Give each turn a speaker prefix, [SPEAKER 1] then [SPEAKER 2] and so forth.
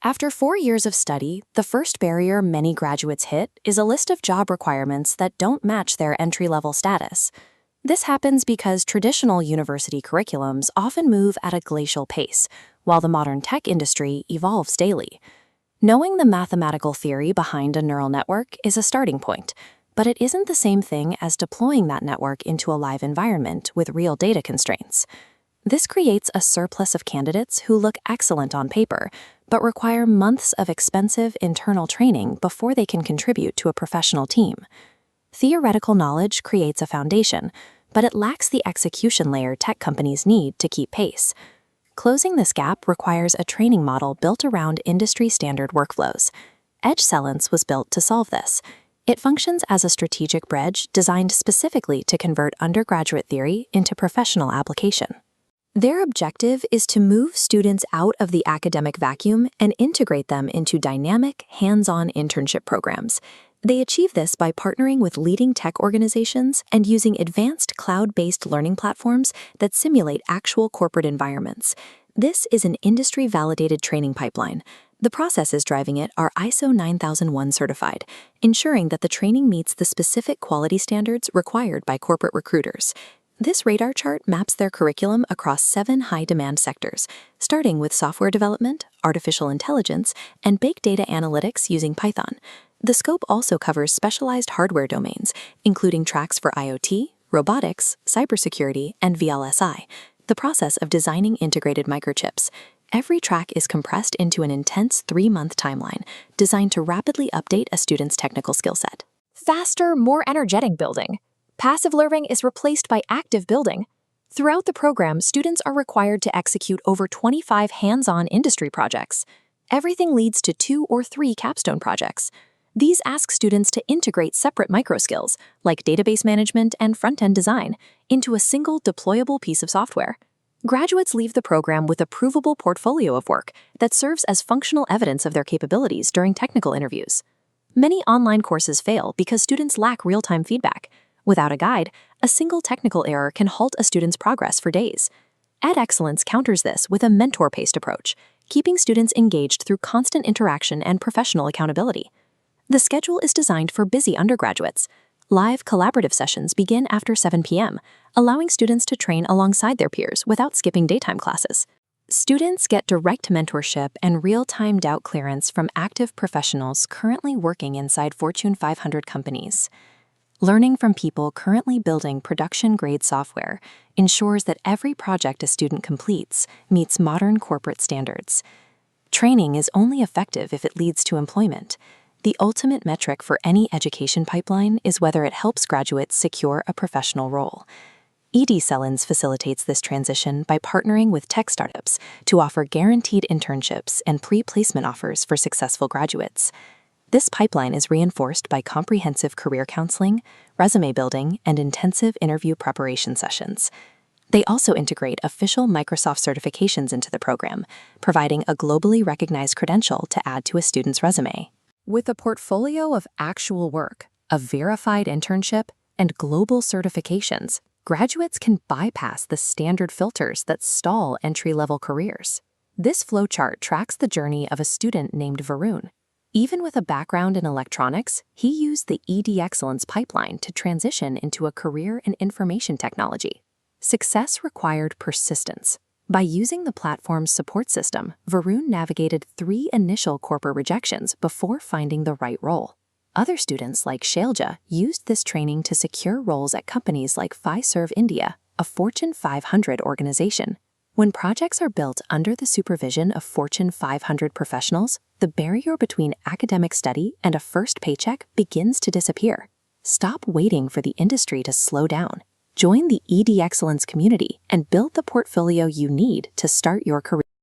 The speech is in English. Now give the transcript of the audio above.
[SPEAKER 1] After 4 years of study, the first barrier many graduates hit is a list of job requirements that don't match their entry-level status. This happens because traditional university curriculums often move at a glacial pace, while the modern tech industry evolves daily. Knowing the mathematical theory behind a neural network is a starting point, but it isn't the same thing as deploying that network into a live environment with real data constraints. This creates a surplus of candidates who look excellent on paper, but require months of expensive internal training before they can contribute to a professional team. Theoretical knowledge creates a foundation, but it lacks the execution layer tech companies need to keep pace. Closing this gap requires a training model built around industry-standard workflows. EDXcellence was built to solve this. It functions as a strategic bridge designed specifically to convert undergraduate theory into professional application. Their objective is to move students out of the academic vacuum and integrate them into dynamic, hands-on internship programs. They achieve this by partnering with leading tech organizations and using advanced cloud-based learning platforms that simulate actual corporate environments. This is an industry-validated training pipeline. The processes driving it are ISO 9001 certified, ensuring that the training meets the specific quality standards required by corporate recruiters. This radar chart maps their curriculum across 7 high-demand sectors, starting with software development, artificial intelligence, and big data analytics using Python. The scope also covers specialized hardware domains, including tracks for IoT, robotics, cybersecurity, and VLSI, the process of designing integrated microchips. Every track is compressed into an intense 3-month timeline, designed to rapidly update a student's technical skill set.
[SPEAKER 2] Faster, more energetic building. Passive learning is replaced by active building. Throughout the program, students are required to execute over 25 hands-on industry projects. Everything leads to 2 or 3 capstone projects. These ask students to integrate separate microskills, like database management and front-end design, into a single deployable piece of software. Graduates leave the program with a provable portfolio of work that serves as functional evidence of their capabilities during technical interviews. Many online courses fail because students lack real-time feedback. Without a guide, a single technical error can halt a student's progress for days. EDXcellence counters this with a mentor-paced approach, keeping students engaged through constant interaction and professional accountability. The schedule is designed for busy undergraduates. Live collaborative sessions begin after 7 p.m., allowing students to train alongside their peers without skipping daytime classes. Students get direct mentorship and real-time doubt clearance from active professionals currently working inside Fortune 500 companies. Learning from people currently building production-grade software ensures that every project a student completes meets modern corporate standards. Training is only effective if it leads to employment. The ultimate metric for any education pipeline is whether it helps graduates secure a professional role. EDXcellence facilitates this transition by partnering with tech startups to offer guaranteed internships and pre-placement offers for successful graduates. This pipeline is reinforced by comprehensive career counseling, resume building, and intensive interview preparation sessions. They also integrate official Microsoft certifications into the program, providing a globally recognized credential to add to a student's resume. With a portfolio of actual work, a verified internship, and global certifications, graduates can bypass the standard filters that stall entry-level careers. This flowchart tracks the journey of a student named Varun. Even with a background in electronics, he used the EDXcellence pipeline to transition into a career in information technology. Success required persistence. By using the platform's support system, Varun navigated 3 initial corporate rejections before finding the right role. Other students like Shailja used this training to secure roles at companies like Fiserv India, a Fortune 500 organization. When projects are built under the supervision of Fortune 500 professionals, the barrier between academic study and a first paycheck begins to disappear. Stop waiting for the industry to slow down. Join the EDXcellence community and build the portfolio you need to start your career.